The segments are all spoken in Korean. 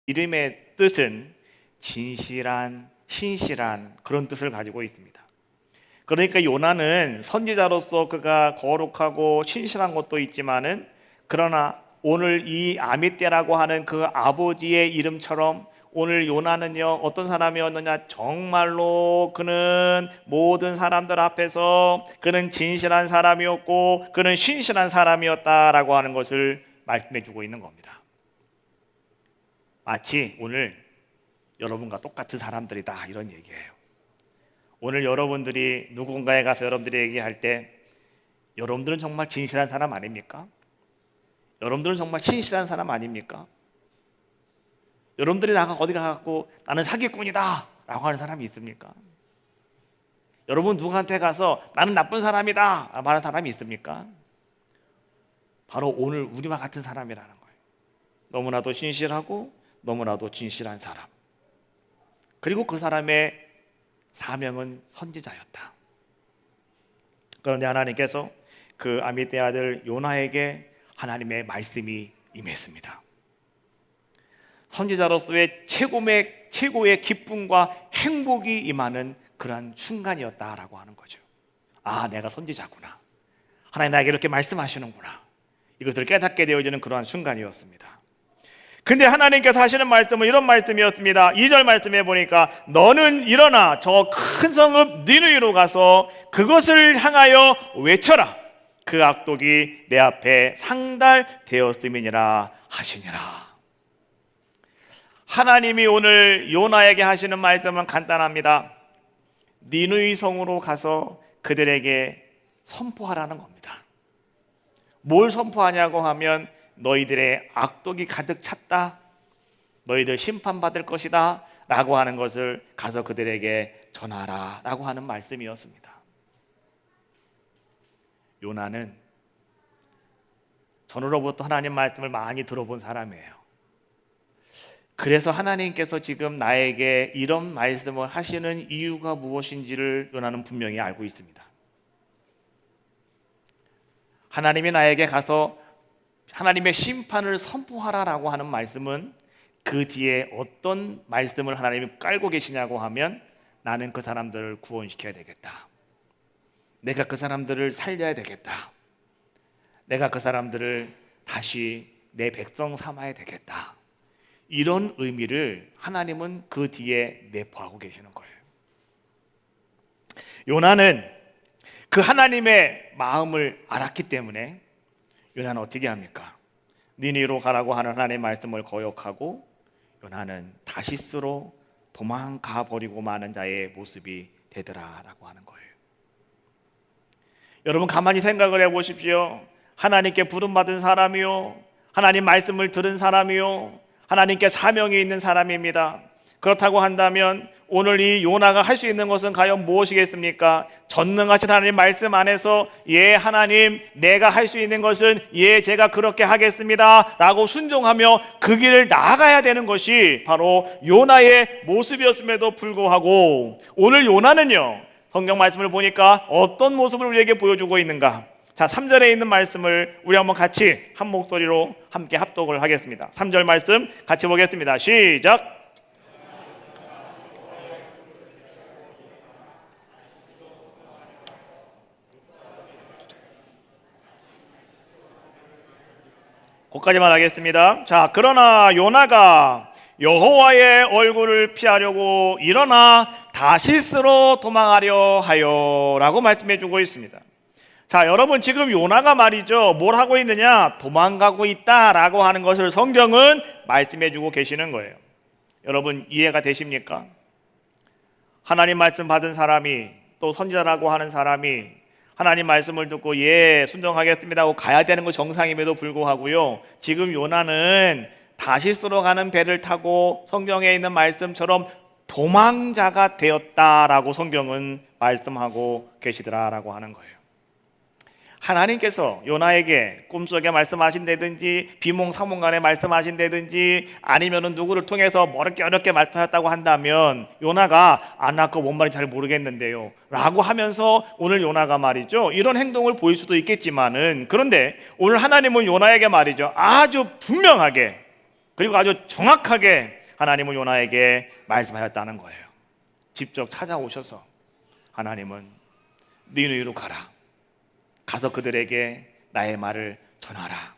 이름의 뜻은 진실한, 신실한 그런 뜻을 가지고 있습니다. 그러니까 요나는 선지자로서 그가 거룩하고 신실한 것도 있지만은, 그러나 오늘 이 아미떼라고 하는 그 아버지의 이름처럼 오늘 요나는요, 어떤 사람이었느냐? 정말로 그는 모든 사람들 앞에서 그는 진실한 사람이었고 그는 신실한 사람이었다라고 하는 것을 말씀해 주고 있는 겁니다. 마치 오늘 여러분과 똑같은 사람들이다, 이런 얘기예요. 오늘 여러분들이 누군가에 가서 여러분들이 얘기할 때 여러분들은 정말 진실한 사람 아닙니까? 여러분들은 정말 신실한 사람 아닙니까? 여러분들이 어디 가갖고 나는 사기꾼이다 라고 하는 사람이 있습니까? 여러분 누구한테 가서 나는 나쁜 사람이다 말하는 사람이 있습니까? 바로 오늘 우리와 같은 사람이라는 거예요. 너무나도 신실하고 너무나도 진실한 사람, 그리고 그 사람의 사명은 선지자였다. 그런데 하나님께서 그 아미떼 아들 요나에게 하나님의 말씀이 임했습니다. 선지자로서의 최고의 기쁨과 행복이 임하는 그러한 순간이었다라고 하는 거죠. 아, 내가 선지자구나, 하나님 나에게 이렇게 말씀하시는구나, 이것을 깨닫게 되어지는 그러한 순간이었습니다. 근데 하나님께서 하시는 말씀은 이런 말씀이었습니다. 2절 말씀에 보니까 너는 일어나 저 큰 성읍 니느웨로 가서 그것을 향하여 외쳐라. 그 악독이 내 앞에 상달되었음이니라 하시니라. 하나님이 오늘 요나에게 하시는 말씀은 간단합니다. 니느웨 성으로 가서 그들에게 선포하라는 겁니다. 뭘 선포하냐고 하면 너희들의 악독이 가득 찼다, 너희들 심판받을 것이다 라고 하는 것을 가서 그들에게 전하라 라고 하는 말씀이었습니다. 요나는 전으로부터 하나님 말씀을 많이 들어본 사람이에요. 그래서 하나님께서 지금 나에게 이런 말씀을 하시는 이유가 무엇인지를 요나는 분명히 알고 있습니다. 하나님이 나에게 가서 하나님의 심판을 선포하라라고 하는 말씀은 그 뒤에 어떤 말씀을 하나님이 깔고 계시냐고 하면, 나는 그 사람들을 구원시켜야 되겠다, 내가 그 사람들을 살려야 되겠다, 내가 그 사람들을 다시 내 백성 삼아야 되겠다, 이런 의미를 하나님은 그 뒤에 내포하고 계시는 거예요. 요나는 그 하나님의 마음을 알았기 때문에 요나는 어떻게 합니까? 니느웨로 가라고 하는 하나님의 말씀을 거역하고 요나는 다시스로 도망가 버리고 마는 자의 모습이 되더라라고 하는 거예요. 여러분 가만히 생각을 해보십시오. 하나님께 부름받은 사람이요, 하나님 말씀을 들은 사람이요, 하나님께 사명이 있는 사람입니다. 그렇다고 한다면 오늘 이 요나가 할 수 있는 것은 과연 무엇이겠습니까? 전능하신 하나님 말씀 안에서 예 하나님, 내가 할 수 있는 것은 예 제가 그렇게 하겠습니다 라고 순종하며 그 길을 나아가야 되는 것이 바로 요나의 모습이었음에도 불구하고, 오늘 요나는요, 성경 말씀을 보니까 어떤 모습을 우리에게 보여주고 있는가? 자, 3절에 있는 말씀을 우리 한번 같이 한 목소리로 함께 합독을 하겠습니다. 3절 말씀 같이 보겠습니다. 시작. 거기까지만 하겠습니다. 자, 그러나 요나가 여호와의 얼굴을 피하려고 일어나 다시스로 도망하려 하여 라고 말씀해 주고 있습니다. 자, 여러분 지금 요나가 말이죠, 뭘 하고 있느냐? 도망가고 있다라고 하는 것을 성경은 말씀해 주고 계시는 거예요. 여러분 이해가 되십니까? 하나님 말씀 받은 사람이, 또 선지자라고 하는 사람이 하나님 말씀을 듣고 예 순종하겠습니다 하고 가야 되는 거 정상임에도 불구하고요, 지금 요나는 다시스로 가는 배를 타고 성경에 있는 말씀처럼 도망자가 되었다라고 성경은 말씀하고 계시더라라고 하는 거예요. 하나님께서 요나에게 꿈속에 말씀하신다든지 비몽사몽간에 말씀하신다든지 아니면은 누구를 통해서 어렵게 말씀하셨다고 한다면 요나가 나 그거 뭔 말인지 잘 모르겠는데요 라고 하면서 오늘 요나가 말이죠 이런 행동을 보일 수도 있겠지만은, 그런데 오늘 하나님은 요나에게 말이죠 아주 분명하게 그리고 아주 정확하게 하나님은 요나에게 말씀하셨다는 거예요. 직접 찾아오셔서 하나님은 니느웨로 가라. 가서 그들에게 나의 말을 전하라.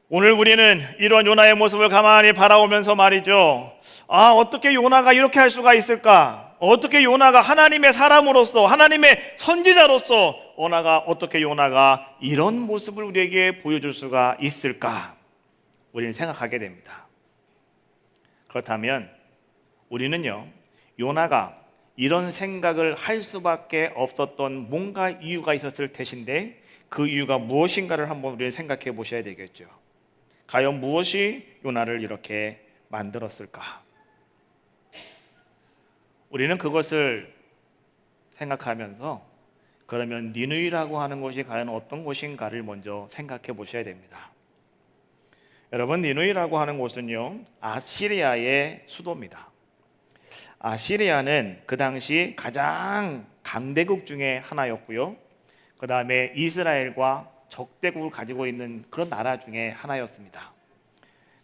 오늘 우리는 이런 요나의 모습을 가만히 바라보면서 말이죠. 어떻게 요나가 이렇게 할 수가 있을까? 어떻게 요나가 하나님의 사람으로서, 하나님의 선지자로서 어떻게 요나가 이런 모습을 우리에게 보여줄 수가 있을까? 우리는 생각하게 됩니다. 그렇다면 우리는요, 요나가 이런 생각을 할 수밖에 없었던 뭔가 이유가 있었을 것인데 그 이유가 무엇인가를 한번 우리는 생각해 보셔야 되겠죠. 과연 무엇이 요나를 이렇게 만들었을까? 우리는 그것을 생각하면서 그러면 니느웨라고 하는 곳이 과연 어떤 곳인가를 먼저 생각해 보셔야 됩니다. 여러분, 니느웨라고 하는 곳은요, 아시리아의 수도입니다. 아시리아는 그 당시 가장 강대국 중에 하나였고요, 그 다음에 이스라엘과 적대국을 가지고 있는 그런 나라 중에 하나였습니다.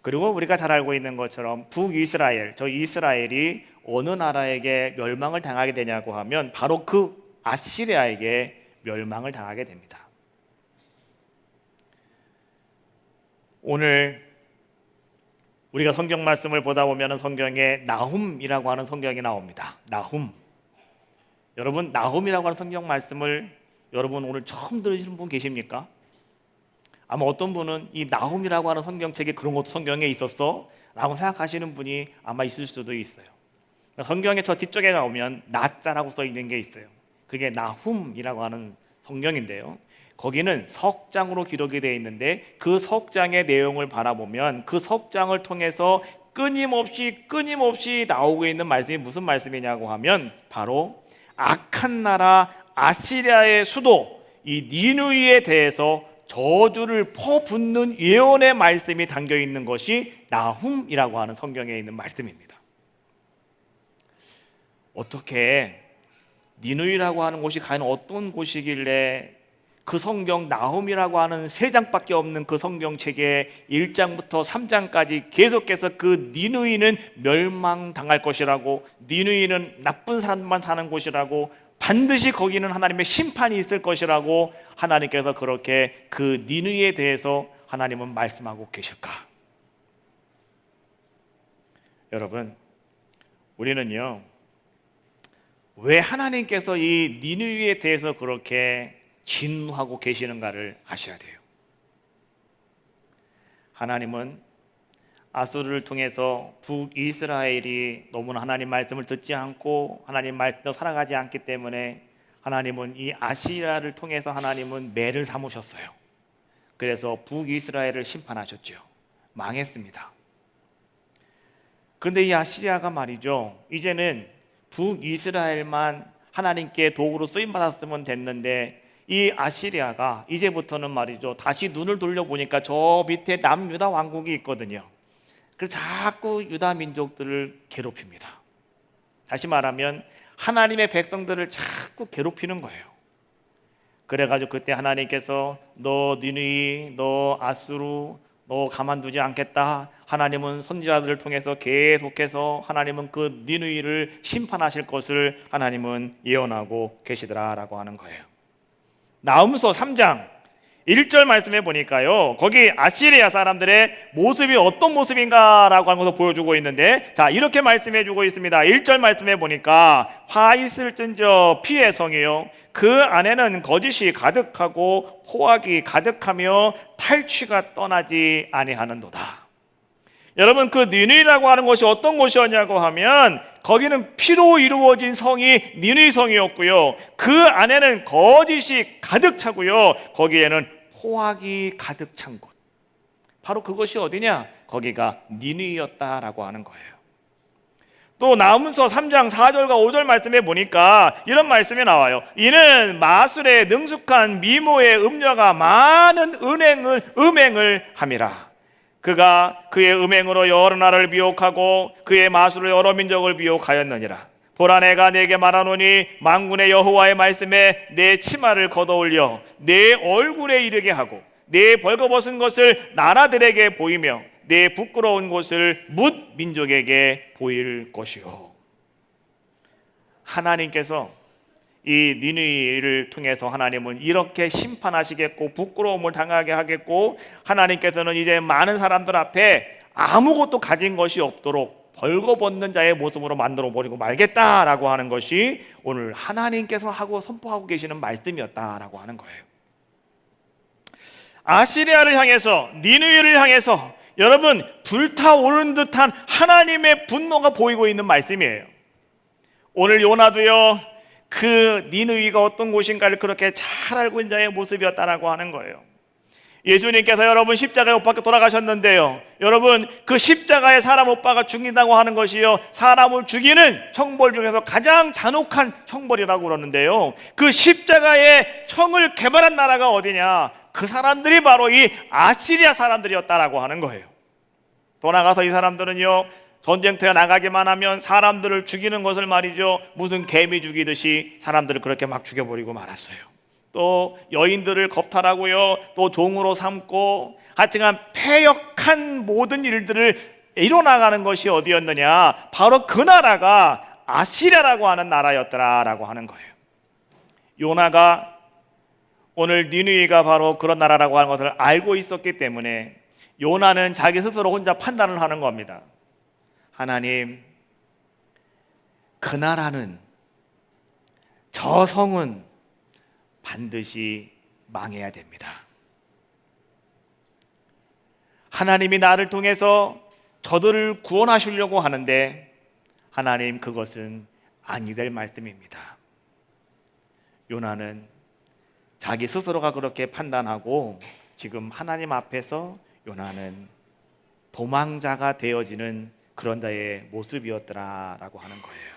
그리고 우리가 잘 알고 있는 것처럼 북이스라엘, 저 이스라엘이 어느 나라에게 멸망을 당하게 되냐고 하면 바로 그 아시리아에게 멸망을 당하게 됩니다. 오늘 우리가 성경 말씀을 보다 보면 성경에 나훔이라고 하는 성경이 나옵니다. 나훔. 여러분, 나훔이라고 하는 성경 말씀을 여러분 오늘 처음 들으시는 분 계십니까? 아마 어떤 분은 이 나훔이라고 하는 성경책에 그런 것도 성경에 있었어? 라고 생각하시는 분이 아마 있을 수도 있어요. 성경의 저 뒤쪽에 가보면 나자라고 써 있는 게 있어요. 그게 나훔이라고 하는 성경인데요, 거기는 석장으로 기록이 되어 있는데 그 석장의 내용을 바라보면 그 석장을 통해서 끊임없이 나오고 있는 말씀이 무슨 말씀이냐고 하면 바로 악한 나라 아시리아의 수도 이 니느웨에 대해서 저주를 퍼붓는 예언의 말씀이 담겨 있는 것이 나훔이라고 하는 성경에 있는 말씀입니다. 어떻게 니느웨라고 하는 곳이 과연 어떤 곳이길래 그 성경 나훔이라고 하는 3장밖에 없는 그 성경책의 1장부터 3장까지 계속해서 그 니느웨는 멸망당할 것이라고, 니느웨는 나쁜 사람만 사는 곳이라고, 반드시 거기는 하나님의 심판이 있을 것이라고 하나님께서 그렇게 그 니느웨에 대해서 하나님은 말씀하고 계실까? 여러분, 우리는요, 왜 하나님께서 이 니느웨에 대해서 그렇게 진노하고 계시는가를 아셔야 돼요. 하나님은 아수르를 통해서 북이스라엘이 너무나 하나님 말씀을 듣지 않고 하나님 말씀대로 살아가지 않기 때문에 하나님은 이 아시리아를 통해서 하나님은 매를 삼으셨어요. 그래서 북이스라엘을 심판하셨죠. 망했습니다. 그런데 이 아시리아가 말이죠, 이제는 북이스라엘만 하나님께 도구로 쓰임받았으면 됐는데 이 아시리아가 이제부터는 말이죠, 다시 눈을 돌려보니까 저 밑에 남유다 왕국이 있거든요. 그래서 자꾸 유다 민족들을 괴롭힙니다. 다시 말하면 하나님의 백성들을 자꾸 괴롭히는 거예요. 그래가지고 그때 하나님께서 너 니느웨, 너 아수르, 너 가만두지 않겠다. 하나님은 선지자들을 통해서 계속해서 하나님은 그 니느웨를 심판하실 것을 하나님은 예언하고 계시더라라고 하는 거예요. 나훔서 3장 1절 말씀해 보니까요, 거기 아시리아 사람들의 모습이 어떤 모습인가라고 하는 것을 보여주고 있는데, 자, 이렇게 말씀해 주고 있습니다. 1절 말씀해 보니까 화 있을진저 피의 성이요, 그 안에는 거짓이 가득하고 포악이 가득하며 탈취가 떠나지 아니하는도다. 여러분, 그 니느웨라고 하는 곳이 어떤 곳이었냐고 하면 거기는 피로 이루어진 성이 니느웨 성이었고요, 그 안에는 거짓이 가득 차고요, 거기에는 포악이 가득 찬 곳, 바로 그것이 어디냐? 거기가 니느웨였다라고 하는 거예요. 또 나훔서 3장 4절과 5절 말씀에 보니까 이런 말씀이 나와요. 이는 마술에 능숙한 미모의 음녀가 많은 음행을 함이라. 그가 그의 음행으로 여러 나라를 미혹하고 그의 마술로 여러 민족을 미혹하였느니라. 보라, 내가 네게 말하노니 만군의 여호와의 말씀에 내 치마를 걷어올려 내 얼굴에 이르게 하고 내 벌거벗은 것을 나라들에게 보이며 내 부끄러운 곳을 뭇 민족에게 보일 것이요. 하나님께서 이 니느웨를 통해서 하나님은 이렇게 심판하시겠고 부끄러움을 당하게 하겠고, 하나님께서는 이제 많은 사람들 앞에 아무것도 가진 것이 없도록 벌거벗는 자의 모습으로 만들어 버리고 말겠다라고 하는 것이 오늘 하나님께서 하고 선포하고 계시는 말씀이었다라고 하는 거예요. 아시리아를 향해서, 니느웨를 향해서 여러분 불타오르는 듯한 하나님의 분노가 보이고 있는 말씀이에요. 오늘 요나도요, 그 니느웨가 어떤 곳인가를 그렇게 잘 알고 있는 자의 모습이었다라고 하는 거예요. 예수님께서 여러분 십자가에 못 박혀 돌아가셨는데요, 여러분 그 십자가에 사람 못 박아 죽인다고 하는 것이요, 사람을 죽이는 형벌 중에서 가장 잔혹한 형벌이라고 그러는데요, 그 십자가의 형을 개발한 나라가 어디냐? 그 사람들이 바로 이 아시리아 사람들이었다라고 하는 거예요. 돌아가서 이 사람들은요, 전쟁터에 나가기만 하면 사람들을 죽이는 것을 말이죠, 무슨 개미 죽이듯이 사람들을 그렇게 막 죽여버리고 말았어요. 또 여인들을 겁탈하고요, 또 종으로 삼고, 하여튼간 패역한 모든 일들을 이뤄나가는 것이 어디였느냐? 바로 그 나라가 아시리아라고 하는 나라였더라라고 하는 거예요. 요나가 오늘 니느웨가 바로 그런 나라라고 하는 것을 알고 있었기 때문에 요나는 자기 스스로 혼자 판단을 하는 겁니다. 하나님, 그 나라는, 저 성은 반드시 망해야 됩니다. 하나님이 나를 통해서 저들을 구원하시려고 하는데 하나님, 그것은 아니 될 말씀입니다. 요나는 자기 스스로가 그렇게 판단하고 지금 하나님 앞에서 요나는 도망자가 되어지는 그런 자의 모습이었더라라고 하는 거예요.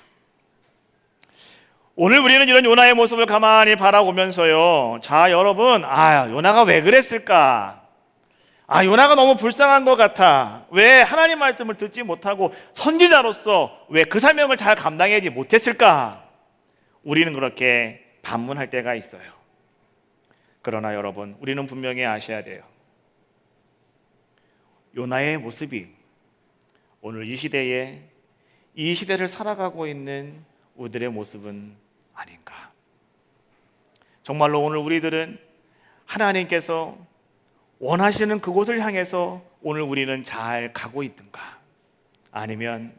오늘 우리는 이런 요나의 모습을 가만히 바라보면서요, 자 여러분, 요나가 왜 그랬을까? 요나가 너무 불쌍한 것 같아. 왜 하나님 말씀을 듣지 못하고 선지자로서 왜 그 사명을 잘 감당하지 못했을까? 우리는 그렇게 반문할 때가 있어요. 그러나 여러분, 우리는 분명히 아셔야 돼요. 요나의 모습이 오늘 이 시대에, 이 시대를 살아가고 있는 우리들의 모습은 아닌가. 정말로 오늘 우리들은 하나님께서 원하시는 그곳을 향해서 오늘 우리는 잘 가고 있는가? 아니면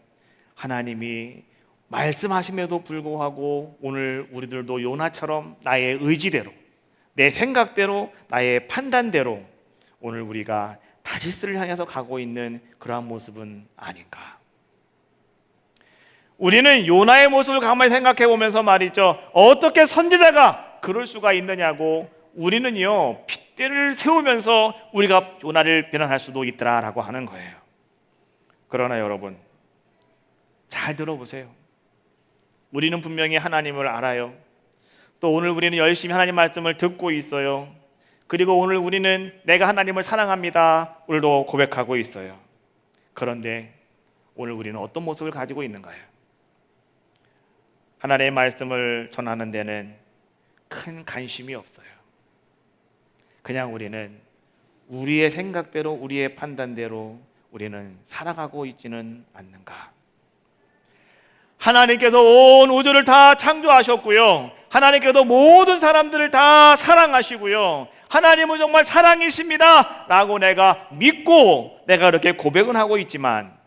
하나님이 말씀하심에도 불구하고 오늘 우리들도 요나처럼 나의 의지대로, 내 생각대로, 나의 판단대로 오늘 우리가 다시스를 향해서 가고 있는 그러한 모습은 아닌가? 우리는 요나의 모습을 가만히 생각해 보면서 말이죠, 어떻게 선지자가 그럴 수가 있느냐고 우리는요 핏대를 세우면서 우리가 요나를 비난할 수도 있더라라고 하는 거예요. 그러나 여러분, 잘 들어보세요. 우리는 분명히 하나님을 알아요. 또 오늘 우리는 열심히 하나님 말씀을 듣고 있어요. 그리고 오늘 우리는 내가 하나님을 사랑합니다, 오늘도 고백하고 있어요. 그런데 오늘 우리는 어떤 모습을 가지고 있는가요? 하나님의 말씀을 전하는 데는 큰 관심이 없어요. 그냥 우리는 우리의 생각대로, 우리의 판단대로 우리는 살아가고 있지는 않는가? 하나님께서 온 우주를 다 창조하셨고요, 하나님께서 모든 사람들을 다 사랑하시고요, 하나님은 정말 사랑이십니다 라고 내가 믿고 내가 그렇게 고백은 하고 있지만,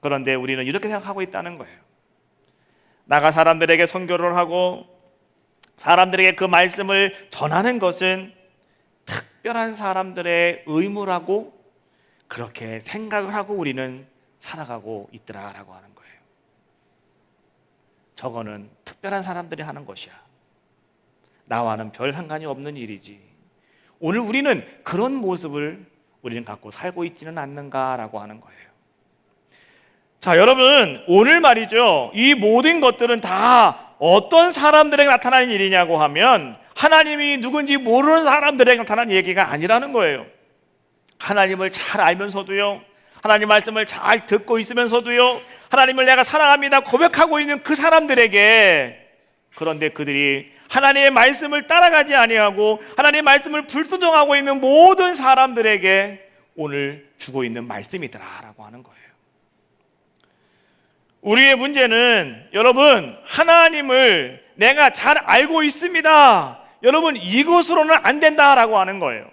그런데 우리는 이렇게 생각하고 있다는 거예요. 나가 사람들에게 선교를 하고 사람들에게 그 말씀을 전하는 것은 특별한 사람들의 의무라고 그렇게 생각을 하고 우리는 살아가고 있더라라고 하는 거예요. 저거는 특별한 사람들이 하는 것이야, 나와는 별 상관이 없는 일이지. 오늘 우리는 그런 모습을 우리는 갖고 살고 있지는 않는가라고 하는 거예요. 자 여러분, 오늘 말이죠, 이 모든 것들은 다 어떤 사람들에게 나타나는 일이냐고 하면 하나님이 누군지 모르는 사람들에게 나타나는 얘기가 아니라는 거예요. 하나님을 잘 알면서도요, 하나님 말씀을 잘 듣고 있으면서도요, 하나님을 내가 사랑합니다 고백하고 있는 그 사람들에게 그런데 그들이 하나님의 말씀을 따라가지 아니하고 하나님의 말씀을 불순종하고 있는 모든 사람들에게 오늘 주고 있는 말씀이더라라고 하는 거예요. 우리의 문제는 여러분, 하나님을 내가 잘 알고 있습니다, 여러분, 이것으로는 안 된다라고 하는 거예요.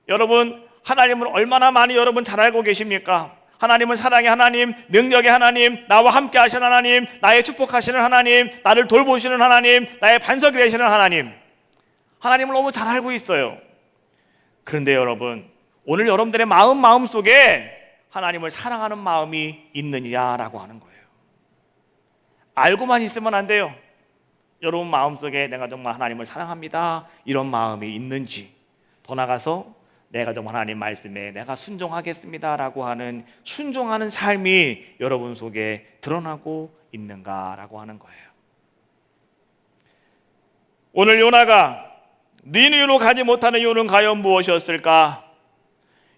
여러분, 하나님을 얼마나 많이 여러분 잘 알고 계십니까? 하나님은 사랑의 하나님, 능력의 하나님, 나와 함께 하시는 하나님, 나의 축복하시는 하나님, 나를 돌보시는 하나님, 나의 반석이 되시는 하나님, 하나님을 너무 잘 알고 있어요. 그런데 여러분, 오늘 여러분들의 마음속에 하나님을 사랑하는 마음이 있느냐라고 하는 거예요. 알고만 있으면 안 돼요. 여러분 마음속에 내가 정말 하나님을 사랑합니다, 이런 마음이 있는지, 더 나아가서 내가 정말 하나님 말씀에 내가 순종하겠습니다라고 하는 순종하는 삶이 여러분 속에 드러나고 있는가라고 하는 거예요. 오늘 요나가 니느웨로 가지 못하는 이유는 과연 무엇이었을까?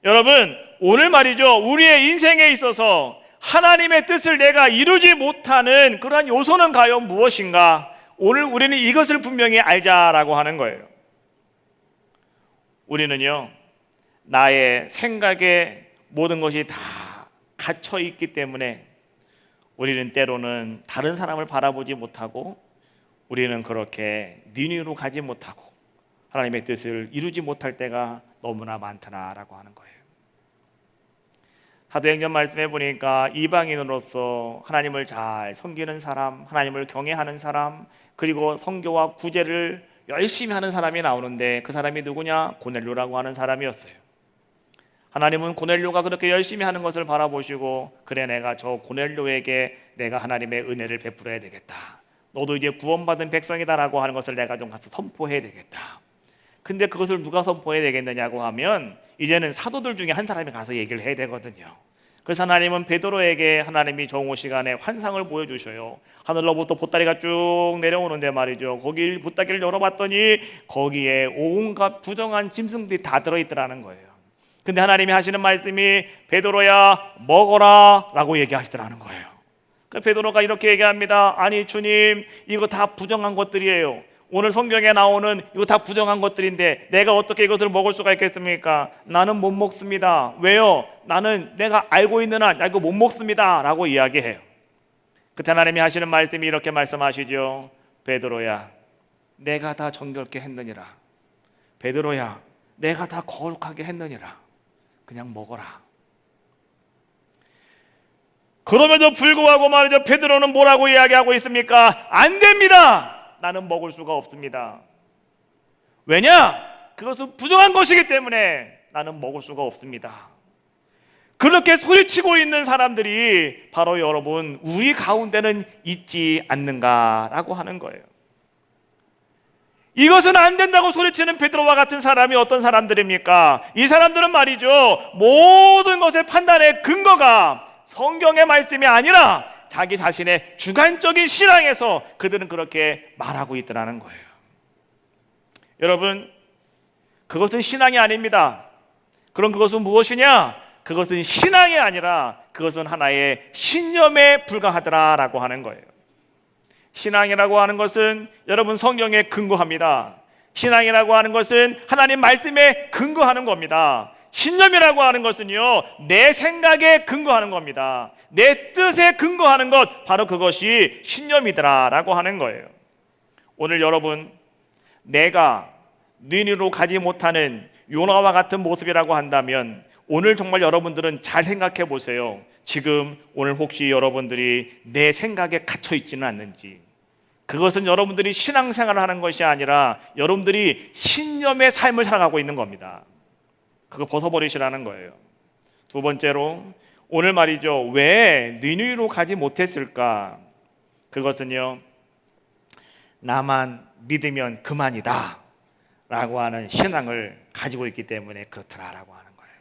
여러분, 오늘 말이죠, 우리의 인생에 있어서 하나님의 뜻을 내가 이루지 못하는 그러한 요소는 과연 무엇인가? 오늘 우리는 이것을 분명히 알자라고 하는 거예요. 우리는요, 나의 생각에 모든 것이 다 갇혀 있기 때문에 우리는 때로는 다른 사람을 바라보지 못하고, 우리는 그렇게 니느웨로 가지 못하고 하나님의 뜻을 이루지 못할 때가 너무나 많더라라고 하는 거예요. 사도행전 말씀해 보니까 이방인으로서 하나님을 잘 섬기는 사람, 하나님을 경외하는 사람, 그리고 선교와 구제를 열심히 하는 사람이 나오는데, 그 사람이 누구냐? 고넬료라고 하는 사람이었어요. 하나님은 고넬료가 그렇게 열심히 하는 것을 바라보시고, 그래, 내가 저 고넬료에게 내가 하나님의 은혜를 베풀어야 되겠다, 너도 이제 구원받은 백성이다라고 하는 것을 내가 좀 가서 선포해야 되겠다. 근데 그것을 누가 선포해야 되겠느냐고 하면 이제는 사도들 중에 한 사람이 가서 얘기를 해야 되거든요. 그래서 하나님은 베드로에게 하나님이 정오 시간에 환상을 보여주셔요. 하늘로부터 보따리가 쭉 내려오는데 말이죠, 거기 보따리를 열어봤더니 거기에 온갖 부정한 짐승들이 다 들어있더라는 거예요. 근데 하나님이 하시는 말씀이 베드로야 먹어라 라고 얘기하시더라는 거예요. 그 베드로가 이렇게 얘기합니다. 아니 주님, 이거 다 부정한 것들이에요. 오늘 성경에 나오는 이거 다 부정한 것들인데 내가 어떻게 이것을 먹을 수가 있겠습니까? 나는 못 먹습니다. 왜요? 나는 내가 알고 있는 한 나 이거 못 먹습니다 라고 이야기해요. 그때 하나님이 하시는 말씀이 이렇게 말씀하시죠. 베드로야, 내가 다 정결케 했느니라. 베드로야, 내가 다 거룩하게 했느니라. 그냥 먹어라. 그럼에도 불구하고 말이죠, 베드로는 뭐라고 이야기하고 있습니까? 안 됩니다. 나는 먹을 수가 없습니다. 왜냐? 그것은 부정한 것이기 때문에 나는 먹을 수가 없습니다. 그렇게 소리치고 있는 사람들이 바로 여러분 우리 가운데는 있지 않는가라고 하는 거예요. 이것은 안 된다고 소리치는 베드로와 같은 사람이 어떤 사람들입니까? 이 사람들은 말이죠, 모든 것의 판단의 근거가 성경의 말씀이 아니라 자기 자신의 주관적인 신앙에서 그들은 그렇게 말하고 있더라는 거예요. 여러분, 그것은 신앙이 아닙니다. 그럼 그것은 무엇이냐? 그것은 신앙이 아니라 그것은 하나의 신념에 불과하더라라고 하는 거예요. 신앙이라고 하는 것은 여러분 성경에 근거합니다. 신앙이라고 하는 것은 하나님 말씀에 근거하는 겁니다. 신념이라고 하는 것은요, 내 생각에 근거하는 겁니다. 내 뜻에 근거하는 것, 바로 그것이 신념이더라라고 하는 거예요. 오늘 여러분, 내가 니느웨로 가지 못하는 요나와 같은 모습이라고 한다면 오늘 정말 여러분들은 잘 생각해 보세요. 지금 오늘 혹시 여러분들이 내 생각에 갇혀 있지는 않는지, 그것은 여러분들이 신앙생활을 하는 것이 아니라 여러분들이 신념의 삶을 살아가고 있는 겁니다. 그거 벗어버리시라는 거예요. 두 번째로, 오늘 말이죠, 왜 니느웨로 가지 못했을까? 그것은요, 나만 믿으면 그만이다 라고 하는 신앙을 가지고 있기 때문에 그렇더라라고 하는 거예요.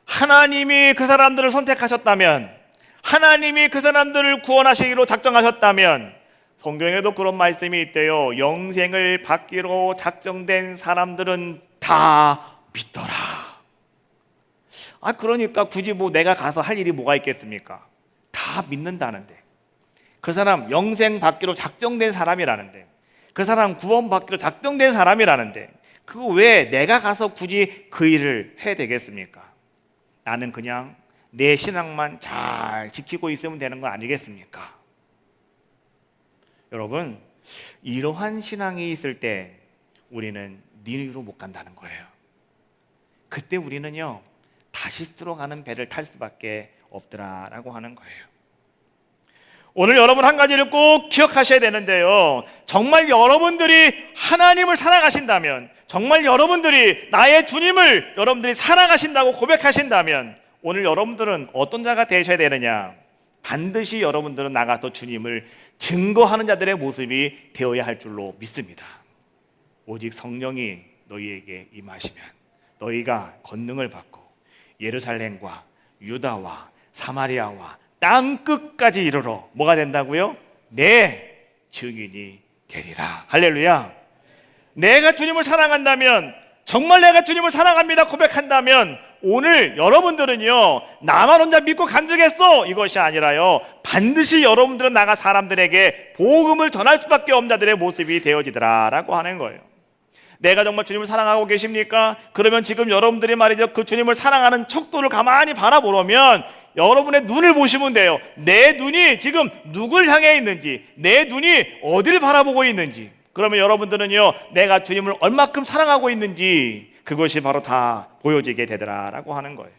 하나님이 그 사람들을 선택하셨다면, 하나님이 그 사람들을 구원하시기로 작정하셨다면, 성경에도 그런 말씀이 있대요. 영생을 받기로 작정된 사람들은 다 믿더라. 그러니까 굳이 뭐 내가 가서 할 일이 뭐가 있겠습니까? 다 믿는다는데. 그 사람 영생 받기로 작정된 사람이라는데, 그 사람 구원 받기로 작정된 사람이라는데, 그거 왜 내가 가서 굳이 그 일을 해야 되겠습니까? 나는 그냥 내 신앙만 잘 지키고 있으면 되는 거 아니겠습니까? 여러분, 이러한 신앙이 있을 때 우리는 니느웨로 못 간다는 거예요. 그때 우리는요, 다시스로 가는 배를 탈 수밖에 없더라라고 하는 거예요. 오늘 여러분 한 가지를 꼭 기억하셔야 되는데요, 정말 여러분들이 하나님을 사랑하신다면, 정말 여러분들이 나의 주님을 여러분들이 사랑하신다고 고백하신다면, 오늘 여러분들은 어떤 자가 되셔야 되느냐? 반드시 여러분들은 나가서 주님을 증거하는 자들의 모습이 되어야 할 줄로 믿습니다. 오직 성령이 너희에게 임하시면 너희가 권능을 받고 예루살렘과 유다와 사마리아와 땅 끝까지 이르러 뭐가 된다고요? 내 증인이 되리라. 할렐루야. 내가 주님을 사랑한다면, 정말 내가 주님을 사랑합니다 고백한다면, 오늘 여러분들은요, 나만 혼자 믿고 간증했어 이것이 아니라요, 반드시 여러분들은 나가 사람들에게 복음을 전할 수밖에 없는 자들의 모습이 되어지더라라고 하는 거예요. 내가 정말 주님을 사랑하고 계십니까? 그러면 지금 여러분들이 말이죠, 그 주님을 사랑하는 척도를 가만히 바라보려면 여러분의 눈을 보시면 돼요. 내 눈이 지금 누굴 향해 있는지, 내 눈이 어디를 바라보고 있는지, 그러면 여러분들은요, 내가 주님을 얼마큼 사랑하고 있는지 그것이 바로 다 보여지게 되더라라고 하는 거예요.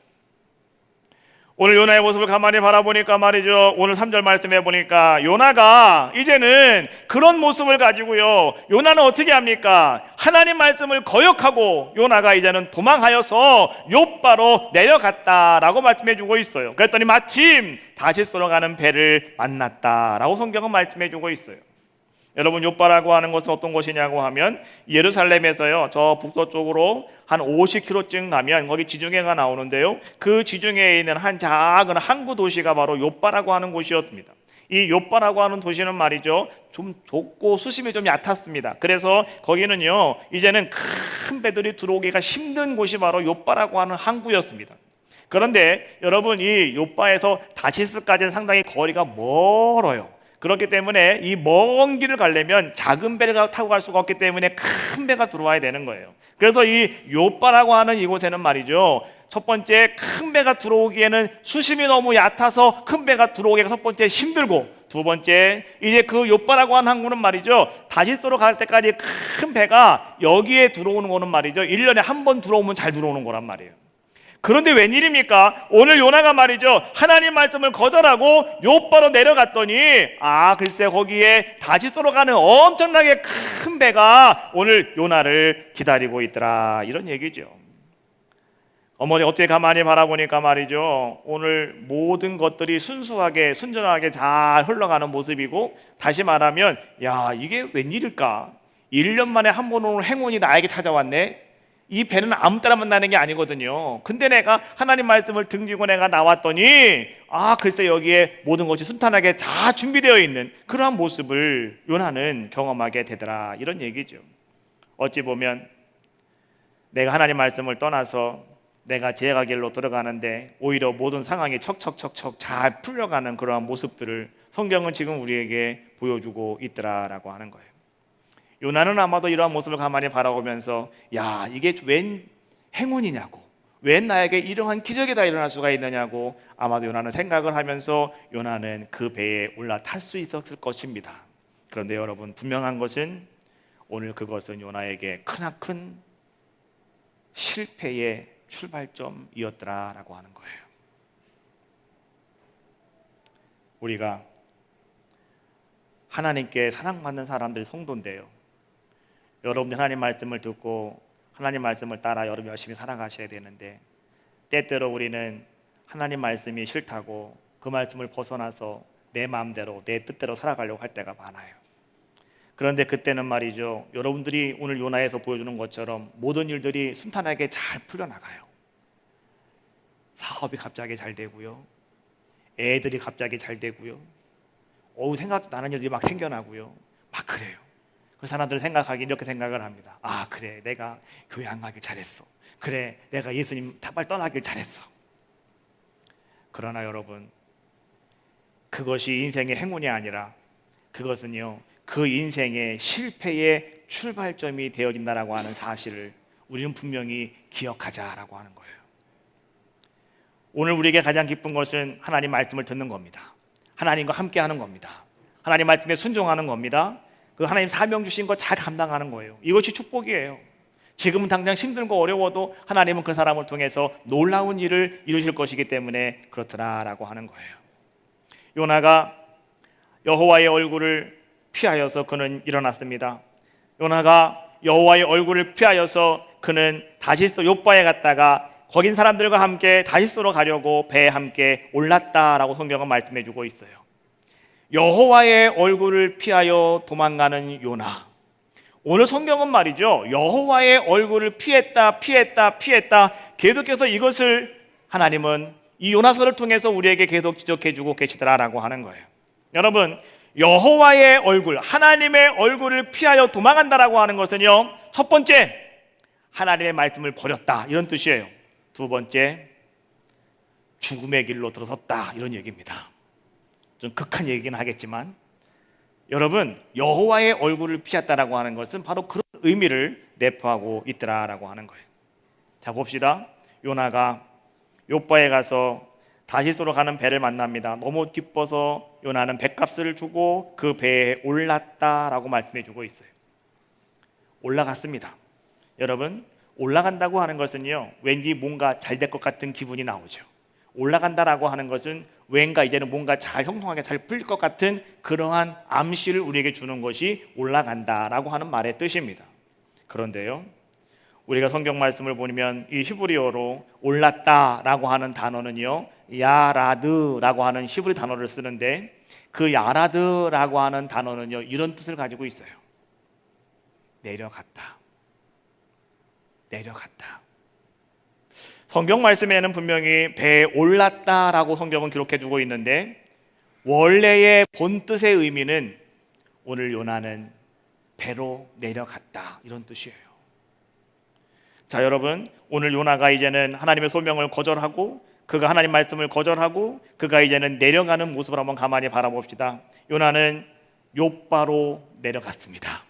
오늘 요나의 모습을 가만히 바라보니까 말이죠, 오늘 3절 말씀해 보니까 요나가 이제는 그런 모습을 가지고요, 요나는 어떻게 합니까? 하나님 말씀을 거역하고 요나가 이제는 도망하여서 욥바로 내려갔다라고 말씀해 주고 있어요. 그랬더니 마침 다시스로 가는 배를 만났다라고 성경은 말씀해 주고 있어요. 여러분, 욥바라고 하는 것은 어떤 곳이냐고 하면, 예루살렘에서요, 저 북서쪽으로 한 50km쯤 가면 거기 지중해가 나오는데요, 그 지중해에 있는 한 작은 항구 도시가 바로 욥바라고 하는 곳이었습니다. 이 욥바라고 하는 도시는 말이죠, 좀 좁고 수심이 좀 얕았습니다. 그래서 거기는요, 이제는 큰 배들이 들어오기가 힘든 곳이 바로 욥바라고 하는 항구였습니다. 그런데 여러분, 이 욥바에서 다시스까지는 상당히 거리가 멀어요. 그렇기 때문에 이 먼 길을 가려면 작은 배를 타고 갈 수가 없기 때문에 큰 배가 들어와야 되는 거예요. 그래서 이 욥바라고 하는 이곳에는 말이죠, 첫 번째, 큰 배가 들어오기에는 수심이 너무 얕아서 큰 배가 들어오기가 첫 번째 힘들고, 두 번째, 이제 그 욥바라고 하는 항구는 말이죠, 다시스로 갈 때까지 큰 배가 여기에 들어오는 거는 말이죠, 1년에 한 번 들어오면 잘 들어오는 거란 말이에요. 그런데 웬일입니까? 오늘 요나가 말이죠, 하나님 말씀을 거절하고 욥바로 내려갔더니, 글쎄 거기에 다시스로 가는 엄청나게 큰 배가 오늘 요나를 기다리고 있더라, 이런 얘기죠. 어머니 어떻게 가만히 바라보니까 말이죠, 오늘 모든 것들이 순수하게 순전하게 잘 흘러가는 모습이고, 다시 말하면 이게 웬일일까? 1년 만에 한 번 오는 행운이 나에게 찾아왔네. 이 배는 아무 때나 만나는 게 아니거든요. 근데 내가 하나님 말씀을 등지고 내가 나왔더니 글쎄 여기에 모든 것이 순탄하게 다 준비되어 있는 그러한 모습을 요나는 경험하게 되더라, 이런 얘기죠. 어찌 보면 내가 하나님 말씀을 떠나서 내가 제가 길로 들어가는데 오히려 모든 상황이 척척척척 잘 풀려가는 그러한 모습들을 성경은 지금 우리에게 보여주고 있더라라고 하는 거예요. 요나는 아마도 이러한 모습을 가만히 바라보면서 이게 웬 행운이냐고, 웬 나에게 이러한 기적이 다 일어날 수가 있느냐고 아마도 요나는 생각을 하면서 요나는 그 배에 올라탈 수 있었을 것입니다. 그런데 여러분, 분명한 것은 오늘 그것은 요나에게 크나큰 실패의 출발점이었더라라고 하는 거예요. 우리가 하나님께 사랑받는 사람들 성도인데요, 여러분들 하나님 말씀을 듣고 하나님 말씀을 따라 여러분 열심히 살아가셔야 되는데, 때때로 우리는 하나님 말씀이 싫다고 그 말씀을 벗어나서 내 마음대로 내 뜻대로 살아가려고 할 때가 많아요. 그런데 그때는 말이죠, 여러분들이 오늘 요나에서 보여주는 것처럼 모든 일들이 순탄하게 잘 풀려나가요. 사업이 갑자기 잘 되고요, 애들이 갑자기 잘 되고요, 생각도 나는 일들이 막 생겨나고요, 막 그래요. 그 사람들은 생각하기 이렇게 생각을 합니다. 그래, 내가 교회 안 가길 잘했어. 그래, 내가 예수님 탑발 떠나길 잘했어. 그러나 여러분, 그것이 인생의 행운이 아니라 그것은요, 그 인생의 실패의 출발점이 되어진다라고 하는 사실을 우리는 분명히 기억하자라고 하는 거예요. 오늘 우리에게 가장 기쁜 것은 하나님 말씀을 듣는 겁니다. 하나님과 함께 하는 겁니다. 하나님 말씀에 순종하는 겁니다. 그 하나님 사명 주신 거 잘 감당하는 거예요. 이것이 축복이에요. 지금은 당장 힘들고 어려워도 하나님은 그 사람을 통해서 놀라운 일을 이루실 것이기 때문에 그렇더라라고 하는 거예요. 요나가 여호와의 얼굴을 피하여서 그는 일어났습니다. 요나가 여호와의 얼굴을 피하여서 그는 다시스 요바에 갔다가 거긴 사람들과 함께 다시스로 가려고 배에 함께 올랐다라고 성경은 말씀해 주고 있어요. 여호와의 얼굴을 피하여 도망가는 요나. 오늘 성경은 말이죠, 여호와의 얼굴을 피했다 계속해서 이것을 하나님은 이 요나서를 통해서 우리에게 계속 지적해 주고 계시더라라고 하는 거예요. 여러분, 여호와의 얼굴, 하나님의 얼굴을 피하여 도망간다라고 하는 것은요, 첫 번째, 하나님의 말씀을 버렸다 이런 뜻이에요. 두 번째, 죽음의 길로 들어섰다 이런 얘기입니다. 좀 극한 얘기긴 하겠지만, 여러분, 여호와의 얼굴을 피했다라고 하는 것은 바로 그런 의미를 내포하고 있더라라고 하는 거예요. 자, 봅시다. 요나가 요바에 가서 다시스로 가는 배를 만납니다. 너무 기뻐서 요나는 뱃값을 주고 그 배에 올랐다라고 말씀해 주고 있어요. 올라갔습니다. 여러분, 올라간다고 하는 것은요, 왠지 뭔가 잘 될 것 같은 기분이 나오죠. 올라간다라고 하는 것은 왠가 이제는 뭔가 잘 형통하게 잘 풀릴 것 같은 그러한 암시를 우리에게 주는 것이 올라간다라고 하는 말의 뜻입니다. 그런데요, 우리가 성경 말씀을 보면 이 히브리어로 올랐다라고 하는 단어는요, 야라드라고 하는 히브리 단어를 쓰는데, 그 야라드라고 하는 단어는요, 이런 뜻을 가지고 있어요. 내려갔다. 성경 말씀에는 분명히 배에 올랐다라고 성경은 기록해 주고 있는데, 원래의 본 뜻의 의미는 오늘 요나는 배로 내려갔다 이런 뜻이에요. 자, 여러분, 오늘 요나가 이제는 하나님의 소명을 거절하고, 그가 하나님 말씀을 거절하고 그가 이제는 내려가는 모습을 한번 가만히 바라봅시다. 요나는 욥바로 내려갔습니다.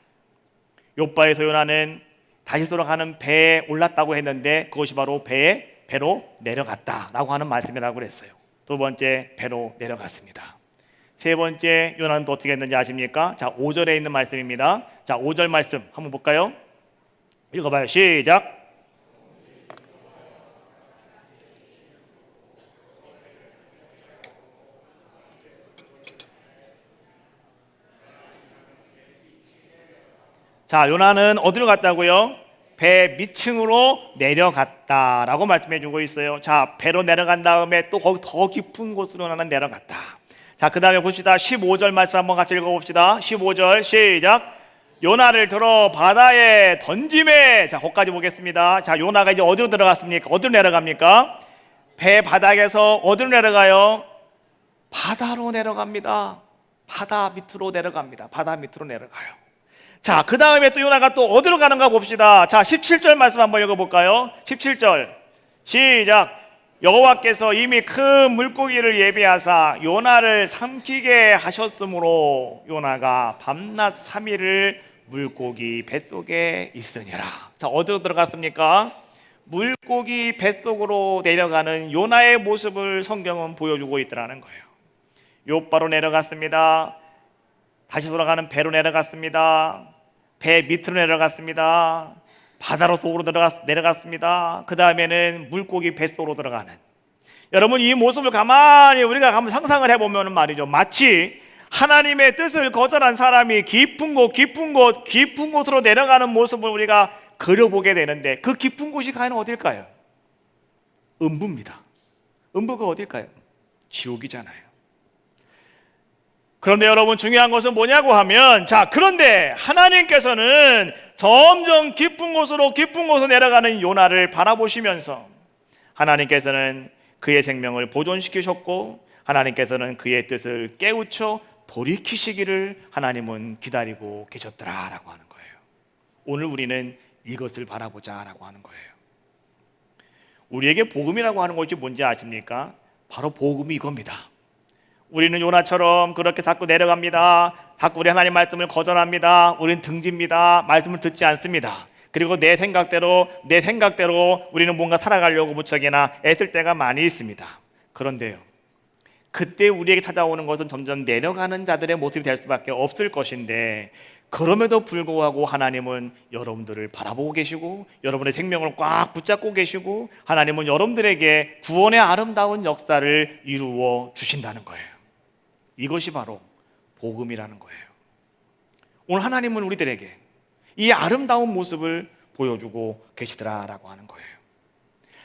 욥바에서 요나는 다시 돌아가는 배에 올랐다고 했는데, 그것이 바로 배로 내려갔다라고 하는 말씀이라고 그랬어요. 두 번째, 배로 내려갔습니다. 세 번째, 요나는 또 어떻게 했는지 아십니까? 자, 5절에 있는 말씀입니다. 자, 5절 말씀 한번 볼까요? 읽어봐요. 시작. 자, 요나는 어디로 갔다고요? 배 밑층으로 내려갔다라고 말씀해 주고 있어요. 자, 배로 내려간 다음에 또 거기 더 깊은 곳으로 요나는 내려갔다. 자, 그 다음에 봅시다. 15절 말씀 한번 같이 읽어봅시다. 15절 시작. 요나를 들어 바다에 던짐에. 자, 거기까지 보겠습니다. 자, 요나가 이제 어디로 들어갔습니까? 어디로 내려갑니까? 배 바닥에서 어디로 내려가요? 바다로 내려갑니다. 바다 밑으로 내려갑니다. 바다 밑으로 내려가요. 자, 그 다음에 또 요나가 또 어디로 가는가 봅시다. 자, 17절 말씀 한번 읽어볼까요? 17절 시작. 여호와께서 이미 큰 물고기를 예비하사 요나를 삼키게 하셨으므로 요나가 밤낮 3일을 물고기 뱃속에 있으니라. 자, 어디로 들어갔습니까? 물고기 뱃속으로 내려가는 요나의 모습을 성경은 보여주고 있더라는 거예요. 욥바로 내려갔습니다. 다시 돌아가는 배로 내려갔습니다. 배 밑으로 내려갔습니다. 바다로 속으로 내려갔습니다. 그 다음에는 물고기 뱃속으로 들어가는. 여러분, 이 모습을 가만히 우리가 한번 상상을 해보면 말이죠, 마치 하나님의 뜻을 거절한 사람이 깊은 곳으로 내려가는 모습을 우리가 그려보게 되는데, 그 깊은 곳이 과연 어딜까요? 음부입니다. 음부가 어딜까요? 지옥이잖아요. 그런데 여러분, 중요한 것은 뭐냐고 하면, 자, 그런데 하나님께서는 점점 깊은 곳으로 내려가는 요나를 바라보시면서 하나님께서는 그의 생명을 보존시키셨고, 하나님께서는 그의 뜻을 깨우쳐 돌이키시기를 하나님은 기다리고 계셨더라라고 하는 거예요. 오늘 우리는 이것을 바라보자라고 하는 거예요. 우리에게 복음이라고 하는 것이 뭔지 아십니까? 바로 복음이 이겁니다. 우리는 요나처럼 그렇게 자꾸 내려갑니다. 자꾸 우리 하나님 말씀을 거절합니다. 우리는 등집니다. 말씀을 듣지 않습니다. 그리고 내 생각대로 우리는 뭔가 살아가려고 무척이나 애쓸 때가 많이 있습니다. 그런데요, 그때 우리에게 찾아오는 것은 점점 내려가는 자들의 모습이 될 수밖에 없을 것인데, 그럼에도 불구하고 하나님은 여러분들을 바라보고 계시고 여러분의 생명을 꽉 붙잡고 계시고 하나님은 여러분들에게 구원의 아름다운 역사를 이루어 주신다는 거예요. 이것이 바로 복음이라는 거예요. 오늘 하나님은 우리들에게 이 아름다운 모습을 보여주고 계시더라라고 하는 거예요.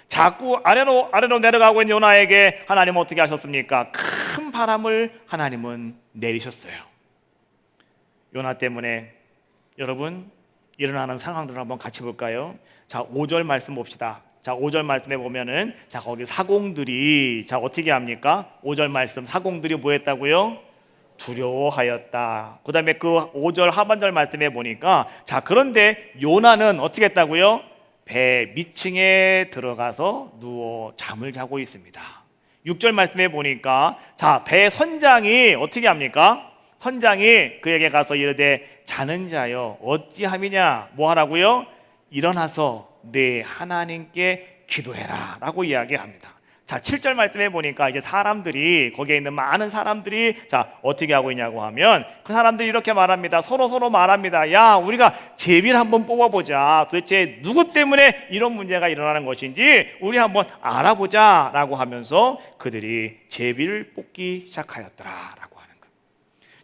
자꾸 아래로 내려가고 있는 요나에게 하나님은 어떻게 하셨습니까? 큰 바람을 하나님은 내리셨어요. 요나 때문에 여러분 일어나는 상황들을 한번 같이 볼까요? 자, 5절 말씀 봅시다. 자, 5절 말씀에 보면은 자, 거기 사공들이 자, 어떻게 합니까? 5절 말씀, 사공들이 뭐 했다고요? 두려워하였다. 그 다음에 그 5절 하반절 말씀에 보니까 자, 그런데 요나는 어떻게 했다고요? 배 밑층에 들어가서 누워 잠을 자고 있습니다. 6절 말씀에 보니까 자, 배 선장이 어떻게 합니까? 선장이 그에게 가서 이르되 자는 자여 어찌함이냐, 뭐 하라고요? 일어나서 네 하나님께 기도해라 라고 이야기합니다. 자, 7절 말씀에 보니까 이제 사람들이, 거기에 있는 많은 사람들이 자, 어떻게 하고 있냐고 하면 그 사람들이 이렇게 말합니다. 서로 말합니다. 야, 우리가 제비를 한번 뽑아보자. 도대체 누구 때문에 이런 문제가 일어나는 것인지 우리 한번 알아보자 라고 하면서 그들이 제비를 뽑기 시작하였더라 라고 하는 것.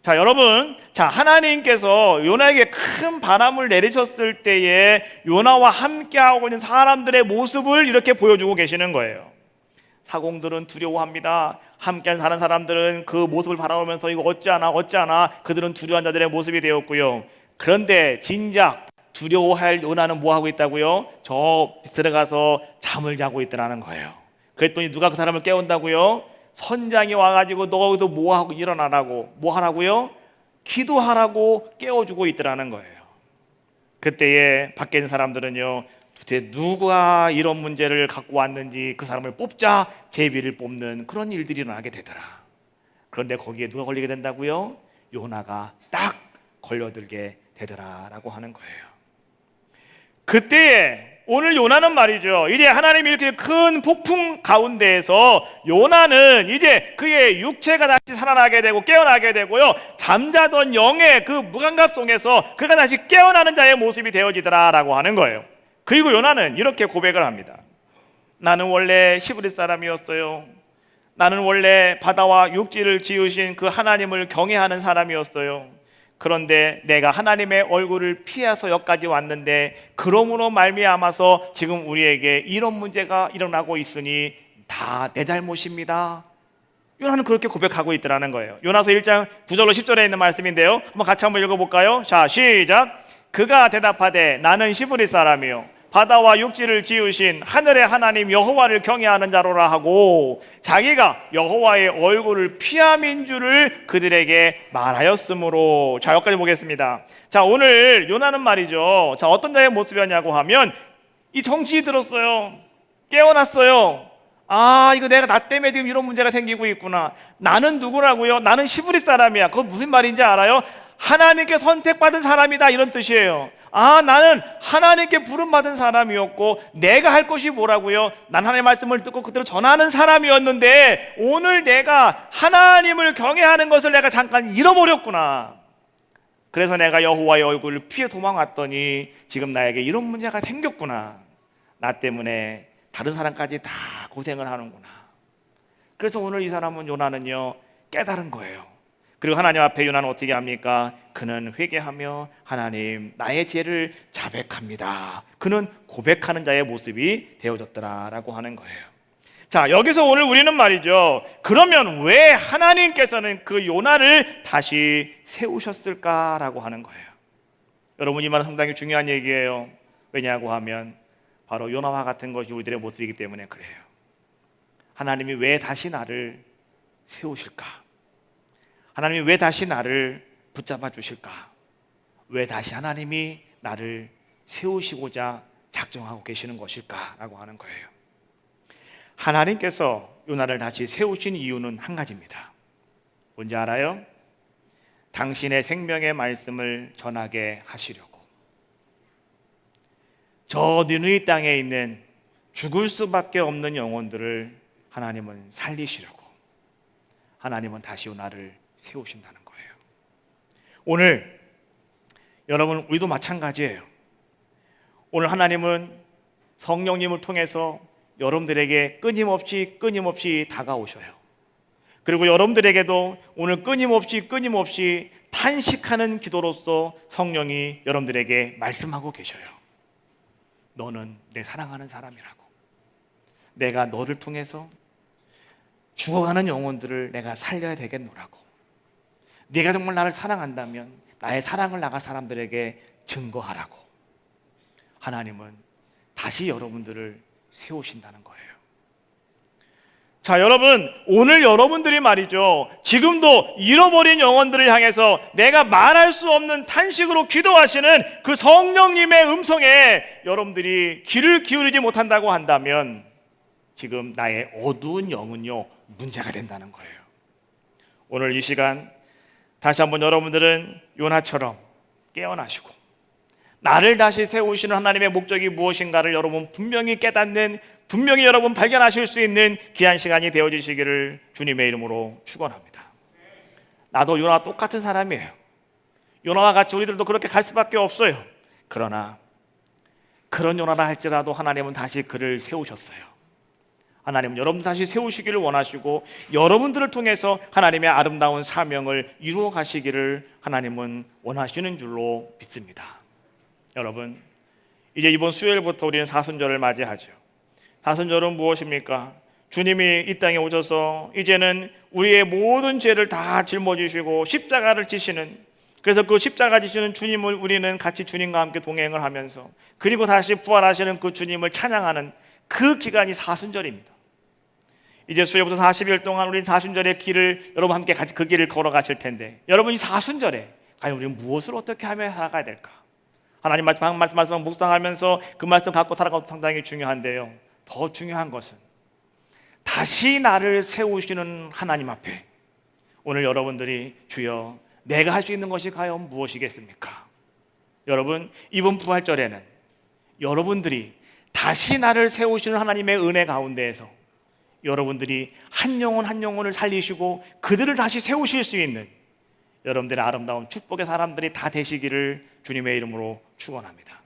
자, 여러분, 자, 하나님께서 요나에게 큰 바람을 내리셨을 때에 요나와 함께하고 있는 사람들의 모습을 이렇게 보여주고 계시는 거예요. 사공들은 두려워합니다. 함께 사는 사람들은 그 모습을 바라보면서 이거 어찌하나 그들은 두려워한 자들의 모습이 되었고요. 그런데 진작 두려워할 요나는 뭐 하고 있다고요? 저 들어가서 잠을 자고 있더라는 거예요. 그랬더니 누가 그 사람을 깨운다고요? 선장이 와가지고 너도 뭐 하고 일어나라고, 뭐 하라고요? 기도하라고 깨워주고 있더라는 거예요. 그때에 밖에 있는 사람들은요, 도대체 누가 이런 문제를 갖고 왔는지 그 사람을 뽑자 제비를 뽑는 그런 일들이 일어나게 되더라. 그런데 거기에 누가 걸리게 된다고요? 요나가 딱 걸려들게 되더라라고 하는 거예요. 그때에 오늘 요나는 말이죠, 이제 하나님이 이렇게 큰 폭풍 가운데에서 요나는 이제 그의 육체가 다시 살아나게 되고 깨어나게 되고요, 잠자던 영의 그 무감각 속에서 그가 다시 깨어나는 자의 모습이 되어지더라라고 하는 거예요. 그리고 요나는 이렇게 고백을 합니다. 나는 원래 시브리 사람이었어요. 나는 원래 바다와 육지를 지으신 그 하나님을 경외하는 사람이었어요. 그런데 내가 하나님의 얼굴을 피해서 여기까지 왔는데 그러므로 말미암아서 지금 우리에게 이런 문제가 일어나고 있으니 다 내 잘못입니다. 요나는 그렇게 고백하고 있더라는 거예요. 요나서 1장 9절로 10절에 있는 말씀인데요, 한번 같이 한번 읽어볼까요? 자, 시작. 그가 대답하되 나는 시브리 사람이요 바다와 육지를 지으신 하늘의 하나님 여호와를 경외하는 자로라 하고 자기가 여호와의 얼굴을 피함인 줄을 그들에게 말하였으므로. 자, 여기까지 보겠습니다. 자, 오늘 요나는 말이죠, 자, 어떤 자의 모습이었냐고 하면 이 정신이 들었어요. 깨어났어요. 아, 이거 내가 나 때문에 지금 이런 문제가 생기고 있구나. 나는 누구라고요? 나는 시브리 사람이야. 그거 무슨 말인지 알아요? 하나님께 선택받은 사람이다, 이런 뜻이에요. 아, 나는 하나님께 부름받은 사람이었고 내가 할 것이 뭐라고요? 난 하나님의 말씀을 듣고 그대로 전하는 사람이었는데 오늘 내가 하나님을 경외하는 것을 내가 잠깐 잃어버렸구나. 그래서 내가 여호와의 얼굴을 피해 도망왔더니 지금 나에게 이런 문제가 생겼구나. 나 때문에 다른 사람까지 다 고생을 하는구나. 그래서 오늘 이 사람은, 요나는요, 깨달은 거예요. 그리고 하나님 앞에 요나는 어떻게 합니까? 그는 회개하며 하나님 나의 죄를 자백합니다. 그는 고백하는 자의 모습이 되어졌더라라고 하는 거예요. 자, 여기서 오늘 우리는 말이죠, 그러면 왜 하나님께서는 그 요나를 다시 세우셨을까라고 하는 거예요. 여러분, 이 말은 상당히 중요한 얘기예요. 왜냐고 하면 바로 요나와 같은 것이 우리들의 모습이기 때문에 그래요. 하나님이 왜 다시 나를 세우실까? 하나님이 왜 다시 나를 붙잡아 주실까? 왜 다시 하나님이 나를 세우시고자 작정하고 계시는 것일까라고 하는 거예요. 하나님께서 요나를 다시 세우신 이유는 한 가지입니다. 뭔지 알아요? 당신의 생명의 말씀을 전하게 하시려고. 저 니느웨 땅에 있는 죽을 수밖에 없는 영혼들을 하나님은 살리시려고, 하나님은 다시 요나를 세우신다는 거예요. 오늘 여러분, 우리도 마찬가지예요. 오늘 하나님은 성령님을 통해서 여러분들에게 끊임없이 다가오셔요. 그리고 여러분들에게도 오늘 끊임없이 탄식하는 기도로서 성령이 여러분들에게 말씀하고 계셔요. 너는 내 사랑하는 사람이라고. 내가 너를 통해서 죽어가는 영혼들을 내가 살려야 되겠노라고. 네가 정말 나를 사랑한다면 나의 사랑을 나가 사람들에게 증거하라고. 하나님은 다시 여러분들을 세우신다는 거예요. 자, 여러분, 오늘 여러분들이 말이죠, 지금도 잃어버린 영혼들을 향해서 내가 말할 수 없는 탄식으로 기도하시는 그 성령님의 음성에 여러분들이 귀를 기울이지 못한다고 한다면 지금 나의 어두운 영은요, 문제가 된다는 거예요. 오늘 이 시간 다시 한번 여러분들은 요나처럼 깨어나시고 나를 다시 세우시는 하나님의 목적이 무엇인가를 여러분 분명히 깨닫는, 분명히 여러분 발견하실 수 있는 귀한 시간이 되어지시기를 주님의 이름으로 축원합니다. 나도 요나와 똑같은 사람이에요. 요나와 같이 우리들도 그렇게 갈 수밖에 없어요. 그러나 그런 요나라 할지라도 하나님은 다시 그를 세우셨어요. 하나님은 여러분 다시 세우시기를 원하시고 여러분들을 통해서 하나님의 아름다운 사명을 이루어 가시기를 하나님은 원하시는 줄로 믿습니다. 여러분, 이제 이번 수요일부터 우리는 사순절을 맞이하죠. 사순절은 무엇입니까? 주님이 이 땅에 오셔서 이제는 우리의 모든 죄를 다 짊어지시고 십자가를 지시는, 그래서 그 십자가 지시는 주님을 우리는 같이 주님과 함께 동행을 하면서 그리고 다시 부활하시는 그 주님을 찬양하는 그 기간이 사순절입니다. 이제 수요일부터 40일 동안 우리는 사순절의 길을 여러분 함께 같이 그 길을 걸어가실 텐데, 여러분 이 사순절에 과연 우리는 무엇을 어떻게 하며 살아가야 될까? 하나님 말씀 묵상하면서 그 말씀 갖고 살아가는 것도 상당히 중요한데요, 더 중요한 것은 다시 나를 세우시는 하나님 앞에 오늘 여러분들이 주여 내가 할 수 있는 것이 과연 무엇이겠습니까? 여러분, 이번 부활절에는 여러분들이 다시 나를 세우시는 하나님의 은혜 가운데에서 여러분들이 한 영혼 한 영혼을 살리시고 그들을 다시 세우실 수 있는 여러분들의 아름다운 축복의 사람들이 다 되시기를 주님의 이름으로 축원합니다.